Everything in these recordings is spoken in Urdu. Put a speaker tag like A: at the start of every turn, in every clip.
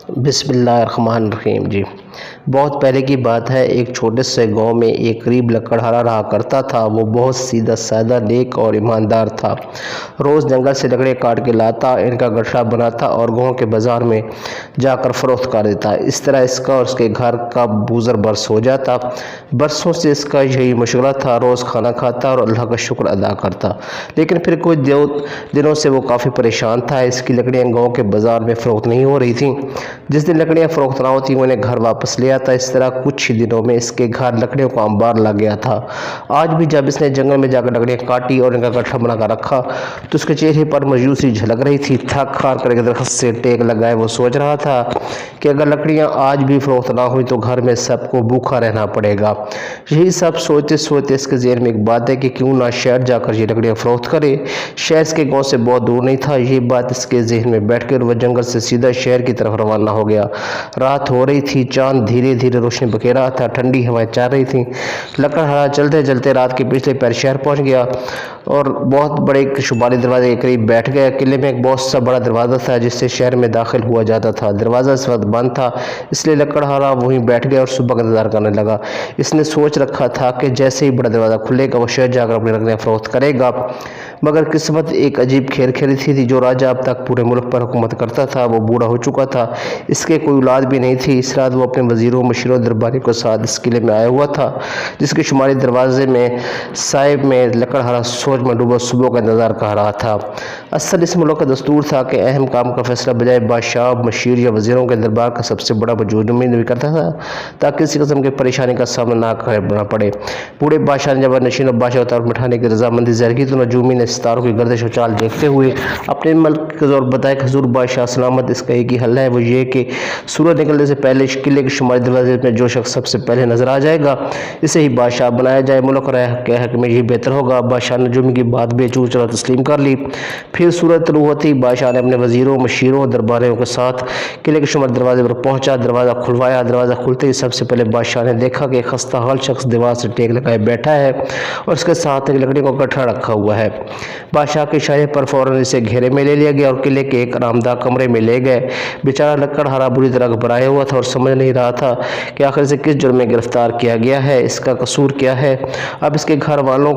A: بسم اللہ الرحمن الرحیم جی بہت پہلے کی بات ہے۔ ایک چھوٹے سے گاؤں میں ایک غریب لکڑہارا رہا کرتا تھا۔ وہ بہت سیدھا سادہ، نیک اور ایماندار تھا۔ روز جنگل سے لکڑیاں کاٹ کے لاتا، ان کا گٹھڑا بناتا اور گاؤں کے بازار میں جا کر فروخت کر دیتا۔ اس طرح اس کا اور اس کے گھر کا گزر بسر ہو جاتا۔ برسوں سے اس کا یہی مشغلہ تھا۔ روز کھانا کھاتا اور اللہ کا شکر ادا کرتا، لیکن پھر کچھ دنوں سے وہ کافی پریشان تھا۔ اس کی لکڑیاں گاؤں کے بازار میں فروخت نہیں ہو رہی تھیں۔ جس دن لکڑیاں فروخت نہ ہوتی وہ انہیں گھر واپس لے آتا۔ اس طرح کچھ ہی دنوں میں اس کے گھر لکڑیوں کا انبار لگ گیا تھا۔ آج بھی جب اس نے جنگل میں جا کر لکڑیاں کاٹی اور ان کا گٹھڑا بنا کر رکھا تو اس کے چہرے پر مایوسی جھلک رہی تھی۔ تھک ہار کر ایک درخت سے ٹیک لگائے وہ سوچ رہا تھا کہ اگر لکڑیاں آج بھی فروخت نہ ہوئی تو گھر میں سب کو بھوکا رہنا پڑے گا۔ یہی سب سوچتے سوچتے اس کے ذہن میں ایک بات ہے کہ کیوں نہ شہر جا کر یہ لکڑیاں فروخت کرے۔ شہر اس کے گاؤں سے بہت دور نہیں تھا۔ یہ بات اس کے ذہن میں بیٹھ کر وہ جنگل سے سیدھا شہر کی طرف روانہ ہو گیا۔ رات ہو رہی تھی، چاند دھیرے دھیرے روشنی بکھیر رہا تھا، ٹھنڈی ہوائیں چل رہی تھیں۔ لکڑہارا چلتے چلتے رات کے پچھلے پہر شہر پہنچ گیا اور بہت بڑے شمالی دروازے کے قریب بیٹھ گیا۔ قلعے میں ایک بہت سا بڑا دروازہ تھا جس سے شہر میں داخل ہوا جاتا تھا۔ دروازہ اس وقت بند تھا، اس لیے لکڑہارا وہیں بیٹھ گیا اور صبح کا انتظار کرنے لگا۔ اس نے سوچ رکھا تھا کہ جیسے ہی بڑا دروازہ کھلے گا وہ شہر جا کر اپنی لکڑیاں فروخت کرے گا، مگر قسمت ایک عجیب کھیل کھیلی تھی۔ جو راجا اب تک پورے ملک پر حکومت کرتا تھا وہ بوڑھا ہو چکا تھا، اس کے کوئی اولاد بھی نہیں تھی۔ اس رات وہ اپنے وزیروں، مشیروں، درباریوں کے ساتھ اس قلعے میں آیا ہوا تھا جس کے شمالی دروازے میں سائے میں لکڑہارا سوچ میں ڈوبا صبح کا انتظار کر رہا تھا۔ اصل اس ملک کا دستور تھا کہ اہم کام کا فیصلہ بجائے بادشاہ، مشیر یا وزیروں کے دربار کا سب سے بڑا وجود نمائندگی کرتا تھا تاکہ کسی قسم کی پریشانی کا سامنا نہ کرنا پڑے۔ بوڑھے بادشاہ نے جب نشین و بادشاہ کو طرف بٹھانے کی رضامندی ظاہر کی تو نجومی نے ستاروں کی گردش و چال دیکھتے ہوئے اپنے ملک کے زور بتایا کہ حضور بادشاہ سلامت، اس کا ایک ہی حل ہے، وہ یہ کہ سورج نکلنے سے پہلے قلعے کے شمالی دروازے میں جو شخص سب سے پہلے نظر آ جائے گا اسے ہی بادشاہ بنایا جائے۔ ملک کے حق میں یہی بہتر ہوگا۔ بادشاہ نے نجومی کی بات بے چوں چرا تسلیم کر لی۔ پھر سورج طلوع ہوتے ہی بادشاہ نے اپنے وزیروں، مشیروں اور درباریوں کے ساتھ قلعے کے شمالی دروازے پر پہنچا۔ دروازہ کھلوایا۔ دروازہ کھلتے ہی سب سے پہلے بادشاہ نے دیکھا کہ ایک خستہ حال شخص دیوار سے ٹیک لگائے بیٹھا ہے اور اس کے ساتھ ایک لکڑی کا گٹھڑا رکھا ہوا ہے۔ بادشاہ کے اشارے پر فوراً اسے گھیرے میں لے لیا گیا اور قلعے کے ایک آرام دہ کمرے میں لے گئے۔ بیچارہ لکڑہارا بری طرح گھبرایا ہوا تھا اور سمجھ نہیں رہا تھا کہ آخر اسے کس جرم میں گرفتار کیا گیا ہے، اس کا قصور کیا ہے، اب اس کے گھر والوں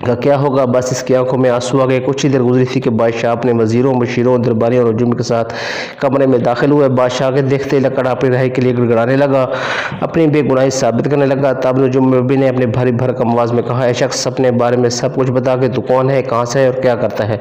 A: کا کیا ہوگا۔ بس اس کی آنکھوں میں آنسو آ گئے۔ کچھ ہی دیر گزری تھی کہ بادشاہ اپنے وزیروں، مشیروں، درباریوں اور نجومی کے ساتھ کمرے میں داخل ہوئے۔ بادشاہ کے دیکھتے لکڑہارا اپنی رہائی کے لیے گڑگڑانے لگا، اپنی بے گناہی ثابت کرنے لگا۔ تب نجومی نے اپنے بھاری بھرکم آواز میں کہا، اے شخص، اپنے بارے میں سب کچھ بتا کہ تو کون ہے، کہاں سے ہے اور کیا کرتا ہے۔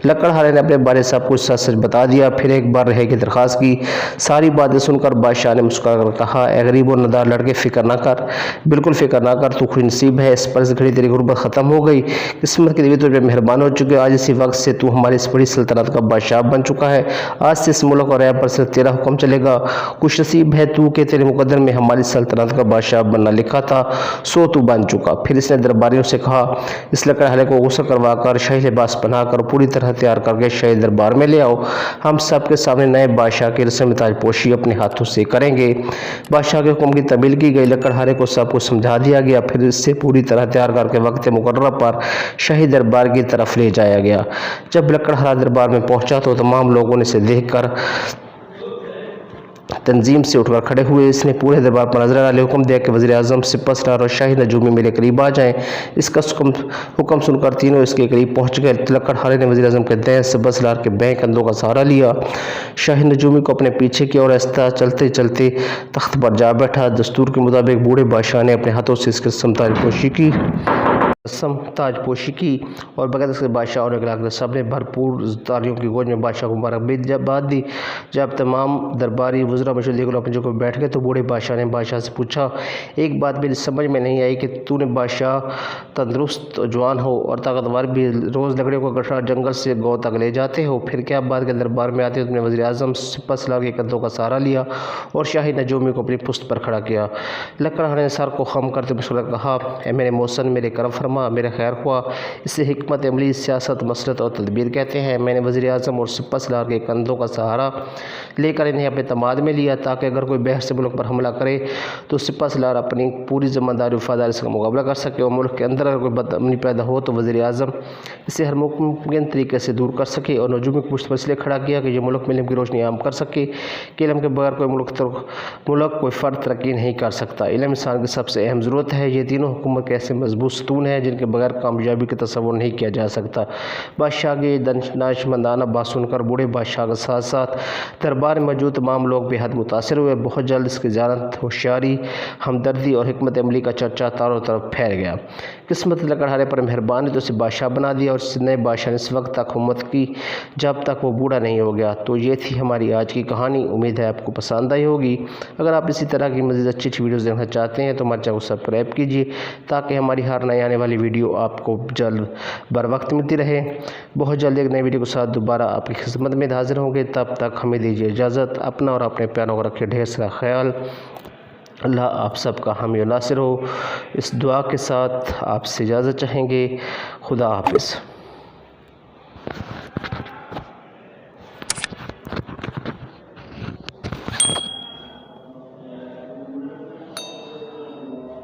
A: لکڑہارے نے اپنے بارے سب کچھ سچ سچ بتا دیا، پھر ایک بار رہائی کی درخواست کی۔ ساری باتیں سن کر بادشاہ نے مسکرا کر کہا، اے غریب و ندار لڑکے، فکر نہ کر، بالکل فکر نہ کر، تو خوش نصیب ہے، اس پر اس گھڑی تیری غربت ختم ہو گئی، قسمت کی دیوی تجھ پہ مہربان ہو چکی ہے۔ آج اسی وقت سے تو ہماری اس بڑی سلطنت کا بادشاہ بن چکا ہے۔ آج سے اس ملک اور عیب پر صرف تیرا حکم چلے گا۔ خوش نصیب ہے تو کہ تیرے مقدر میں ہماری سلطنت کا بادشاہ بننا لکھا تھا، سو تو بن چکا۔ پھر اس نے درباریوں سے کہا، اس لکڑہارے کو غسل کروا کر، شاہی لباس پہنا کر، پوری طرح تیار کر کے شاہی دربار میں لے آؤ۔ ہم سب کے سامنے نئے بادشاہ کی رسم تاج پوشی اپنے ہاتھوں سے کریں گے۔ بادشاہ کے حکم کی تعمیل کی گئی۔ لکڑہارے کو سب کچھ سمجھا دیا گیا، پھر اسے پوری طرح تیار کر کے وقت مقررہ پر شاہی دربار کی طرف لے جایا گیا۔ جب لکڑہارا دربار میں پہنچا تو تمام لوگوں نے اسے دیکھ کر تنظیم سے اٹھ کر کھڑے ہوئے۔ اس نے پورے دربار پر نظر ڈالی، حکم دیا کہ وزیر اعظم، سپہ سالار اور شاہی نجومی میرے قریب آ جائیں۔ اس کا حکم سن کر تینوں اس کے قریب پہنچ گئے۔ لکڑہارے نے وزیر اعظم کے دائیں، سپہ سالار کے بائیں کندھوں کا سہارا لیا، شاہی نجومی کو اپنے پیچھے کیا اور آہستہ چلتے چلتے تخت پر جا بیٹھا۔ دستور کے مطابق بوڑھے بادشاہ نے اپنے ہاتھوں سے اس کی رسم تاج پوشی کی اور بغیر اس کے بادشاہ اور اگلا سب نے بھرپور تالیوں کی گونج میں بادشاہ کو مبارکباد دی۔ جب تمام درباری، وزراء، مشیر دیگر اپنی جگہ پر بیٹھ گئے تو بوڑھے بادشاہ نے بادشاہ سے پوچھا، ایک بات میری سمجھ میں نہیں آئی کہ تو نے بادشاہ تندرست و جوان ہو اور طاقتور بھی، روز لکڑیوں کا گٹھڑا جنگل سے گاؤں تک لے جاتے ہو، پھر کیا بات کے دربار میں آتے ہو تم نے وزیر اعظم، سپہ سالار کے کندھوں کا سہارا لیا اور شاہی نجومی کو اپنی پشت پر کھڑا کیا۔ لکڑہارے نے سر کو خم کرتے مسکرا کر کہا، اے میرے محسن، میرے کرم فرما رہنما، میرا خیر خواہ، اسے حکمت عملی، سیاست، مسلط اور تدبیر کہتے ہیں۔ میں نے وزیر اعظم اور سپہ سالار کے کندھوں کا سہارا لے کر انہیں اپنے اعتماد میں لیا تاکہ اگر کوئی باہر سے ملک پر حملہ کرے تو سپہ سالار اپنی پوری ذمہ داری و وفاداری سے مقابلہ کر سکے، اور ملک کے اندر اگر کوئی بد امنی پیدا ہو تو وزیر اعظم اسے ہر ممکن طریقے سے دور کر سکے، اور نجومی کی پشت پر اس لیے کھڑا کیا کہ یہ ملک میں علم کی روشنی عام کر سکے کہ علم کے بغیر کوئی ملک کوئی فرد ترقی نہیں کر سکتا۔ علم انسان کی سب سے اہم ضرورت ہے۔ یہ تینوں حکومت کے ایسے مضبوط ستون ہیں جن کے بغیر کامیابی کا تصور نہیں کیا جا سکتا۔ بادشاہ کی دانشمندانہ بات سن کر بوڑھے بادشاہ کے ساتھ ساتھ دربار میں موجود تمام لوگ بے حد متاثر ہوئے۔ بہت جلد اس کی ذہانت، ہوشیاری، ہمدردی اور حکمت عملی کا چرچا چاروں طرف پھیل گیا۔ قسمت نے لکڑہارے پر مہربانی تو اسے بادشاہ بنا دیا، اور اس نئے بادشاہ نے اس وقت تک حکومت کی جب تک وہ بوڑھا نہیں ہو گیا۔ تو یہ تھی ہماری آج کی کہانی۔ امید ہے آپ کو پسند آئی ہوگی۔ اگر آپ اسی طرح کی مزید اچھی ویڈیوز دیکھنا چاہتے ہیں تو ہمارے چینل کو سبسکرائب کیجیے تاکہ ہماری ہر نئی آنے والی ویڈیو آپ کو جلد بر وقت ملتی رہے۔ بہت جلد ایک نئی ویڈیو کے ساتھ دوبارہ آپ کی خدمت میں حاضر ہوں گے۔ تب تک ہمیں دیجیے اجازت۔ اپنا اور اپنے پیاروں کو رکھے ڈھیر سارا خیال۔ اللہ آپ سب کا حامی و ناصر ہو۔ اس دعا کے ساتھ آپ سے اجازت چاہیں گے۔ خدا حافظ۔